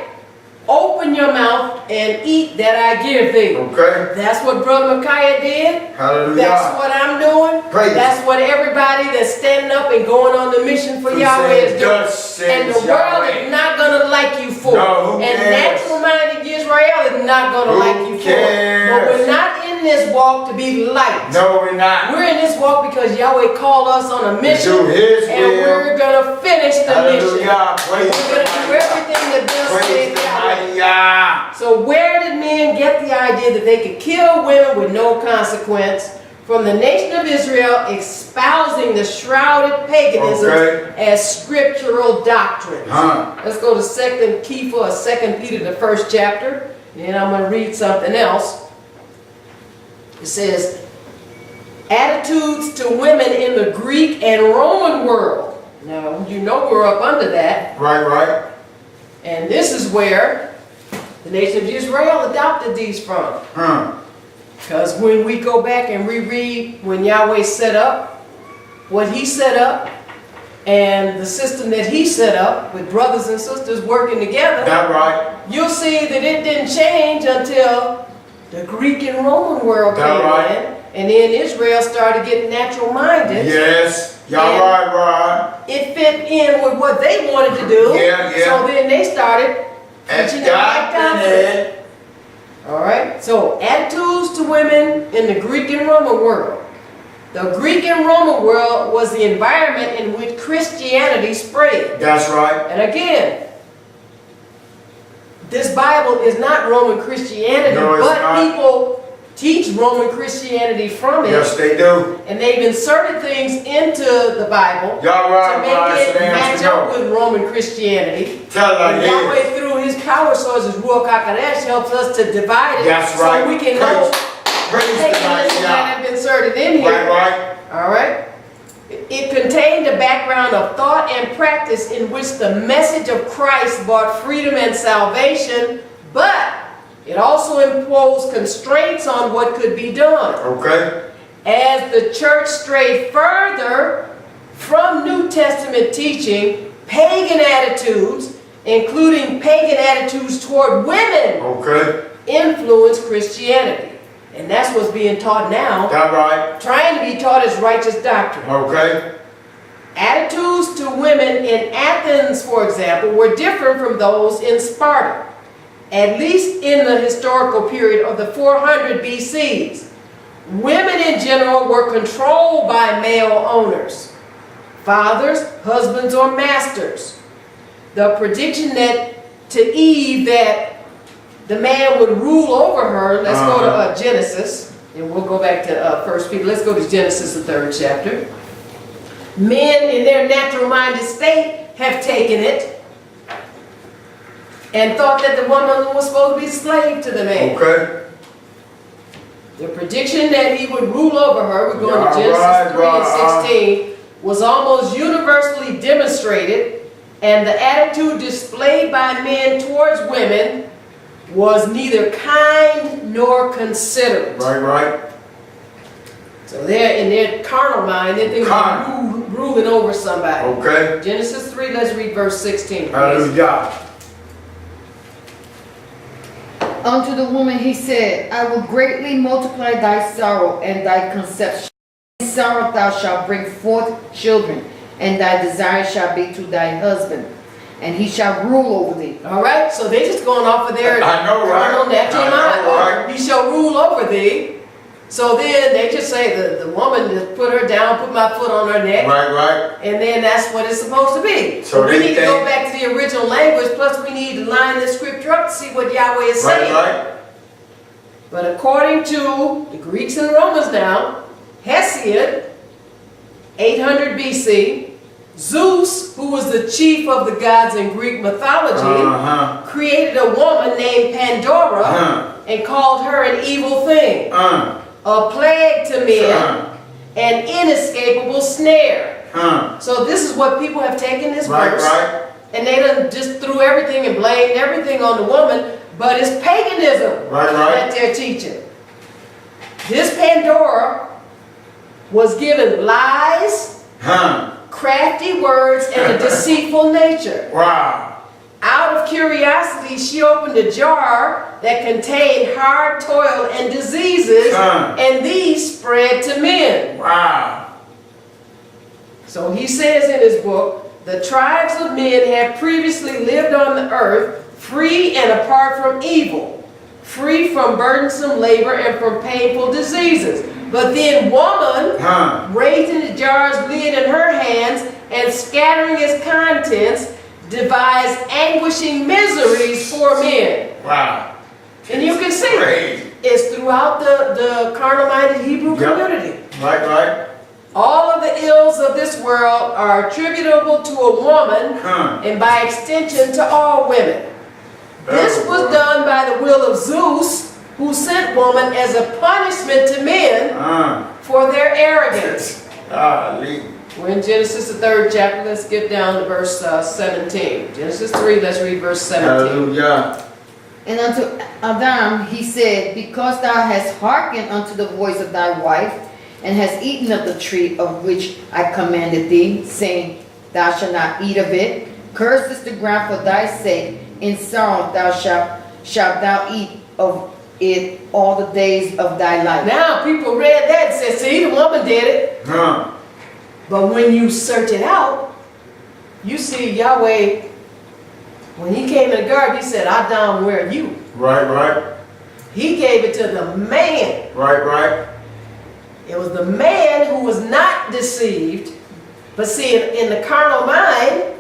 Open your mouth and eat that I give thee. Okay. That's what Brother Micaiah did. Hallelujah. That's what I'm doing. Praise. That's what everybody that's standing up and going on the mission for Who Yahweh says is doing. thus And the says world Yahweh. is not going to like you for No, it. who And cares? natural-minded Israel is not going to Who like you for it. cares? But we're not in this walk to be liked. No, we're not. We're in this walk because Yahweh called us on a mission. Do His And will. we're going to finish the mission. Hallelujah. Praise We're going to do everything that does Praise say the Yahweh. mighty Yah. So where did men get the idea that they could kill women with no consequence? From the nation of Israel espousing the shrouded paganism as scriptural doctrines. Let's go to 2 Kepha or 2 Peter, the 1st chapter. And I'm going to read something else. It says, attitudes to women in the Greek and Roman world. Now, you know we're up under that. Right. And this is where the nation of Israel adopted these from. Because when we go back and reread when Yahweh set up, what He set up, and the system that He set up with brothers and sisters working together, That right. you'll see that it didn't change until the Greek and Roman world That came right. in. And then Israel started getting natural-minded. Yes. Y'all right. It fit in with what they wanted to do. Yeah. So then they started teaching the right doctrine. Adopted. Alright, so attitudes to women in the Greek and Roman world. The Greek and Roman world was the environment in which Christianity spread. That's right. And again, this Bible is not Roman Christianity, No, it's but not. people teach Roman Christianity from it. Yes, they do. And they've inserted things into the Bible Y'all to right. make it So match you know. up with Roman Christianity. Tell And her Yahweh, yes. through His power sources, Ruach HaKodesh, helps us to divide it. That's right. So we can know Praise the paganism mighty that Yah. have been inserted in here. Right. All right. It contained a background of thought and practice in which the message of Christ brought freedom and salvation, but it also imposed constraints on what could be done. Okay. As the church strayed further from New Testament teaching, pagan attitudes, including pagan attitudes toward women, Okay. influenced Christianity. And that's what's being taught now. That right. Trying to be taught as righteous doctrine. Okay. Attitudes to women in Athens, for example, were different from those in Sparta, at least in the historical period of the 400 BCs. Women in general were controlled by male owners, fathers, husbands, or masters. The prediction that to Eve that the man would rule over her, let's go to Genesis, and we'll go back to 1 Peter. Let's go to Genesis, the 3rd chapter. Men in their natural-minded state have taken it and thought that the woman was supposed to be slave to the man. Okay. The prediction that he would rule over her, we're going to Genesis 3 and 16, was almost universally demonstrated, and the attitude displayed by men towards women was neither kind nor considerate. Right. So they're in their carnal mind, they think they're ruling over somebody. Okay. Genesis 3, let's read verse 16. Please. Hallelujah. Unto the woman he said, I will greatly multiply thy sorrow and thy conception. In sorrow thou shalt bring forth children, and thy desire shall be to thy husband, and he shall rule over thee. All right, so they just going off of their I know, right? carnal natural I know, mind. right? He shall rule over thee. So then they just say the woman just put her down, put my foot on her neck, Right. and then that's what it's supposed to be. So But we they need to go think- back to the original language, plus we need to line this scripture up to see what Yahweh is saying. Right. But according to the Greeks and Romans now, Hesiod, 800 BC, Zeus, who was the chief of the gods in Greek mythology, created a woman named Pandora and called her an evil thing, a plague to men, an inescapable snare. So this is what people have taken this verse, and they done just threw everything and blamed everything on the woman, but it's paganism that they're teaching. This Pandora was given lies, crafty words, and a deceitful nature. Wow. Out of curiosity lastly, she opened a jar that contained hard toil and diseases, and these spread to men. Wow. So he says in his book, the tribes of men have previously lived on the earth, free and apart from evil, free from burdensome labor and from painful diseases. But then woman, raising the jar's lid in her hands and scattering its contents, devised anguishing miseries for men. Wow. And you can see Crazy. it's throughout the carnal-minded Hebrew community. Right. All of the ills of this world are attributable to a woman, and by extension to all women. This was done by the will of Zeus, who sent woman as a punishment to men for their arrogance. We're in Genesis, the 3rd chapter. Let's get down to verse 17. Genesis 3, let's read verse 17. Hallelujah. And unto Adam he said, because thou hast hearkened unto the voice of thy wife, and hast eaten of the tree of which I commanded thee, saying, thou shalt not eat of it, cursed is the ground for thy sake, in sorrow shalt thou eat of it all the days of thy life. Now people read that and said, see, the woman did it. But when you search it out, you see Yahweh, when he came in the garden, he said, Adam, where are you? Right. He gave it to the man. Right. It was the man who was not deceived. But see, in the carnal mind,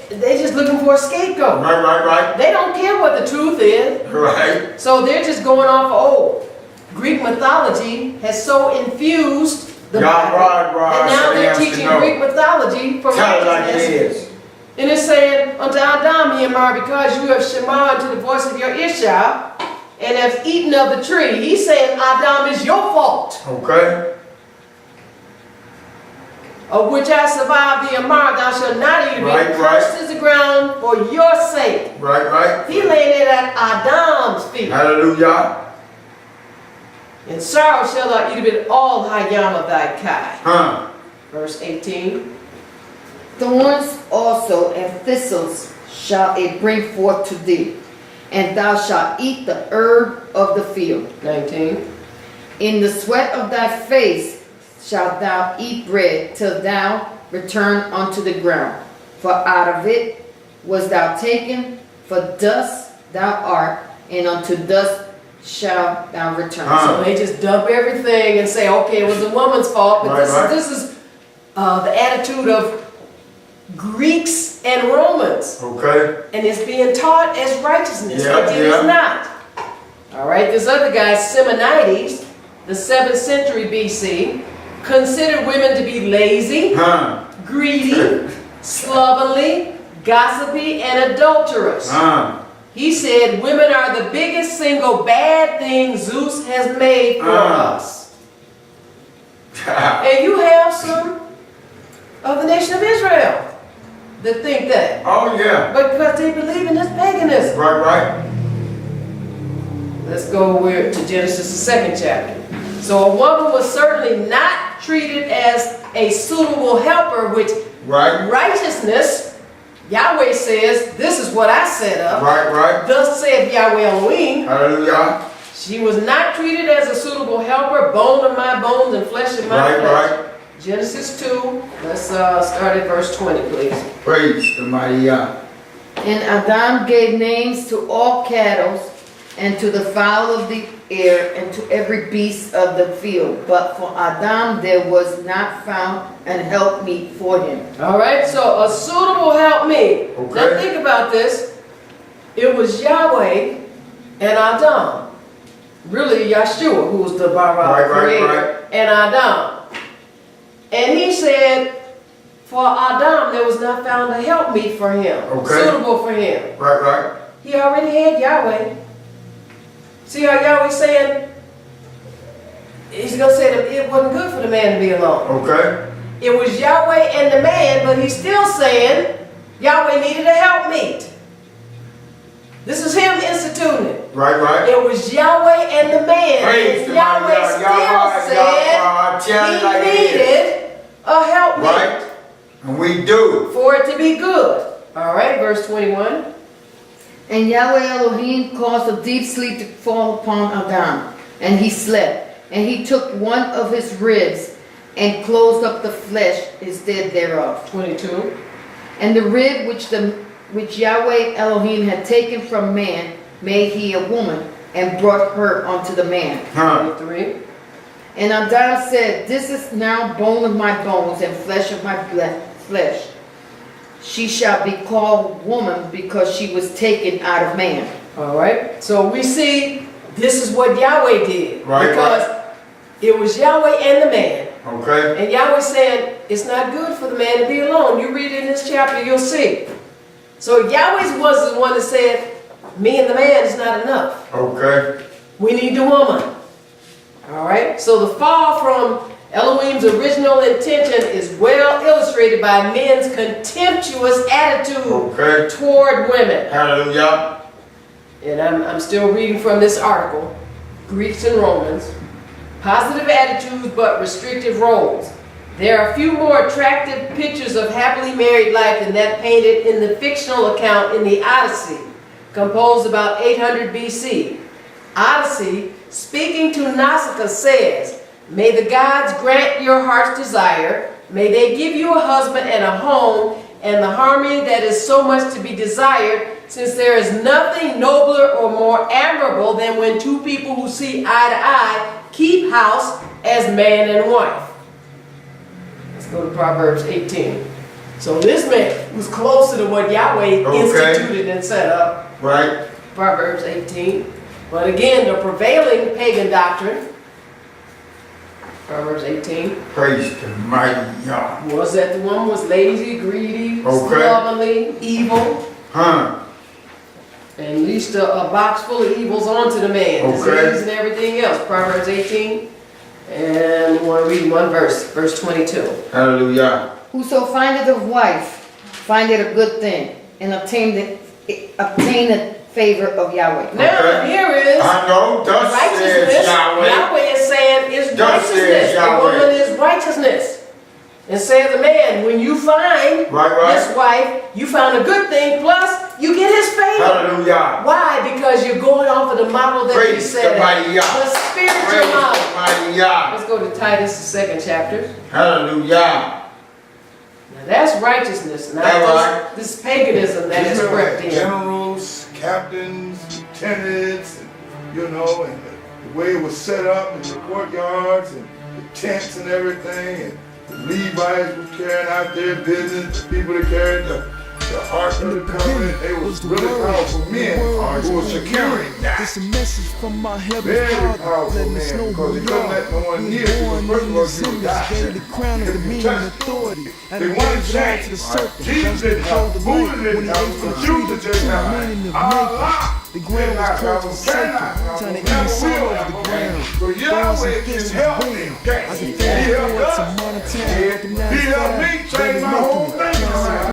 they're just looking for a scapegoat. Right. They don't care what the truth is. Right. So they're just going off old. Greek mythology has so infused the Bible. And now they're teaching Greek mythology for righteousness. And it's saying, unto Adam he amar, because you have shema unto the voice of your Ishshah, and have eaten of the tree. He's saying, Adam, is your fault. Okay. Of which I survived the amar, thou shalt not eat of it. Cursed is the ground for your sake. Right. He laid it at Adam's feet. Hallelujah. In sorrow shalt thou eat of it all hayam of thy kai. Verse 18. Thorns also and thistles shall it bring forth to thee, and thou shalt eat the herb of the field. 19. In the sweat of thy face shalt thou eat bread till thou return unto the ground. For out of it was thou taken, for dust thou art, and unto dust shalt thou return. So they just dump everything and say, okay, it was the woman's fault, but this is the attitude of Greeks and Romans. Okay. And it's being taught as righteousness, but it is not. All right, this other guy, Simonides, the 7th century BC, considered women to be lazy, greedy, slovenly, gossipy, and adulterous. He said women are the biggest single bad thing Zeus has made for us. And you have some of the nation of Israel that think that. Oh yeah. But because they believe in this paganism. Right. Let's go to Genesis, the 2nd chapter. So a woman was certainly not treated as a suitable helper, which righteousness, Yahweh says, this is what I set up. Right. Thus saith Yahweh Elohim. Hallelujah. She was not treated as a suitable helper, bone of my bones and flesh of my flesh. Right. Genesis 2, let's start at verse 20, please. Praise the mighty Yah. And Adam gave names to all cattle, and to the fowl of the air, and to every beast of the field. But for Adam there was not found an helpmeet for him. All right, so a suitable helpmeet. Okay. Now think about this. It was Yahweh and Adam. Really Yahshua, who was the Bara creator, and Adam. And he said, for Adam there was not found a helpmeet for him, suitable for him. Right. He already had Yahweh. See how Yahweh's saying, he's going to say that it wasn't good for the man to be alone. Okay. It was Yahweh and the man, but he's still saying Yahweh needed a helpmeet. This is him instituting it. Right. It was Yahweh and the man. Praise And Yahweh still said he needed a helpmeet. Right. And we do. For it to be good. All right, verse 21. And Yahweh Elohim caused a deep sleep to fall upon Adam, and he slept. And he took one of his ribs and closed up the flesh instead thereof. 22. And the rib which Yahweh Elohim had taken from man made he a woman, and brought her unto the man. 23. And Adam said, This is now bone of my bones and flesh of my flesh. She shall be called woman because she was taken out of man. All right. So we see this is what Yahweh did. Right, because it was Yahweh and the man. Okay. And Yahweh saying, it's not good for the man to be alone. You read it in this chapter, you'll see. So Yahweh was the one that said, me and the man is not enough. Okay. We need the woman. All right. So the fall from Elohim's original intention is well illustrated by men's contemptuous attitude toward women. Hallelujah. And I'm still reading from this article, Greeks and Romans. Positive attitudes but restrictive roles. There are few more attractive pictures of happily married life than that painted in the fictional account in the Odyssey, composed about 800 BC. Odyssey, speaking to Nausicaa, says, May the gods grant your heart's desire. May they give you a husband and a home and the harmony that is so much to be desired, since there is nothing nobler or more admirable than when two people who see eye to eye keep house as man and wife. Let's go to Proverbs 18. So this man was closer to what Yahweh instituted and set up. Right. Proverbs 18. But again, the prevailing pagan doctrine, Proverbs 18. Praise the mighty Yah. Was that the woman was lazy, greedy, Okay. slovenly, evil, Huh. and leashed a box full of evils onto the man, Okay. disease and everything else. Proverbs 18. And we want to read one verse, verse 22. Hallelujah. Whoso findeth a wife findeth a good thing, and obtaineth favor of Yahweh. Now Okay. here is I know. Thus righteousness. says Yahweh. Yahweh is saying is Thus says righteousness. The Yahweh. woman is righteousness. And says the man, when you find Right. this wife, you found a good thing, plus you get his favor. Hallelujah. Why? Because you're going off of the model that we Praise said. the mighty Yah. The spiritual Praise the model. mighty Yah. Let's go to Titus, the 2nd chapter. Hallelujah. Now that's righteousness, not That's just right. this paganism that is crept in. Generals, captains, lieutenants, and, you know, and the way it was set up in the courtyards and the tents and everything, and the Levites were carrying out their business, the people that carried the Ark of the Covenant, they was really powerful men who were securing that. It's a message from my heavenly Very Father, powerful letting us men, know because who they we couldn't are. let no one near, Born because first in of all, this you would image, die. gave the crown of If you dominion and touched authority. They And wanted gave it all change. to the serpent. Jesus Those didn't that have, hold the Buddha light didn't when he have, ate the the Jews tree, the didn't true have. meaning of Allah naked. The ground was cursed and sacred, trying to eat us all over the ground. So Thorns Yahweh and can thistles help boom. me. I can fast forward to monetary, He helped me change my whole thing around.